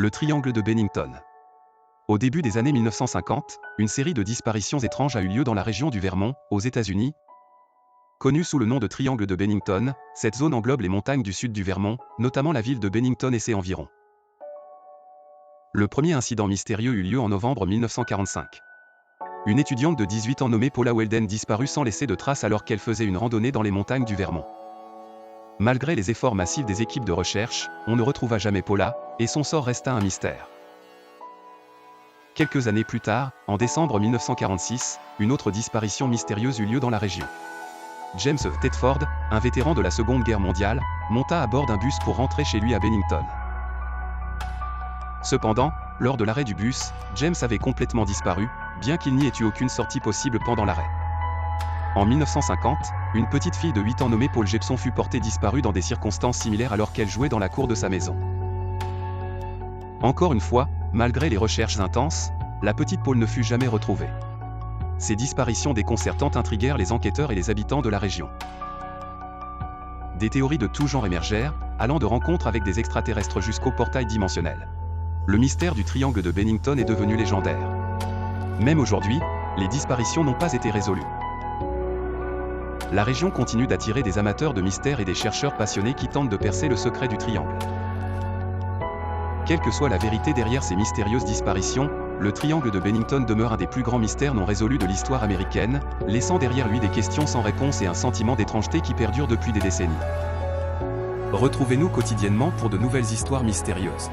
Le triangle de Bennington. Au début des années 1950, une série de disparitions étranges a eu lieu dans la région du Vermont, aux États-Unis. Connue sous le nom de triangle de Bennington, cette zone englobe les montagnes du sud du Vermont, notamment la ville de Bennington et ses environs. Le premier incident mystérieux eut lieu en novembre 1945. Une étudiante de 18 ans nommée Paula Weldon disparut sans laisser de traces alors qu'elle faisait une randonnée dans les montagnes du Vermont. Malgré les efforts massifs des équipes de recherche, on ne retrouva jamais Paula, et son sort resta un mystère. Quelques années plus tard, en décembre 1946, une autre disparition mystérieuse eut lieu dans la région. James Tedford, un vétéran de la Seconde Guerre mondiale, monta à bord d'un bus pour rentrer chez lui à Bennington. Cependant, lors de l'arrêt du bus, James avait complètement disparu, bien qu'il n'y ait eu aucune sortie possible pendant l'arrêt. En 1950, une petite fille de 8 ans nommée Paul Jepson fut portée disparue dans des circonstances similaires alors qu'elle jouait dans la cour de sa maison. Encore une fois, malgré les recherches intenses, la petite Paul ne fut jamais retrouvée. Ces disparitions déconcertantes intriguèrent les enquêteurs et les habitants de la région. Des théories de tout genre émergèrent, allant de rencontres avec des extraterrestres jusqu'au portail dimensionnel. Le mystère du triangle de Bennington est devenu légendaire. Même aujourd'hui, les disparitions n'ont pas été résolues. La région continue d'attirer des amateurs de mystère et des chercheurs passionnés qui tentent de percer le secret du triangle. Quelle que soit la vérité derrière ces mystérieuses disparitions, le triangle de Bennington demeure un des plus grands mystères non résolus de l'histoire américaine, laissant derrière lui des questions sans réponse et un sentiment d'étrangeté qui perdure depuis des décennies. Retrouvez-nous quotidiennement pour de nouvelles histoires mystérieuses.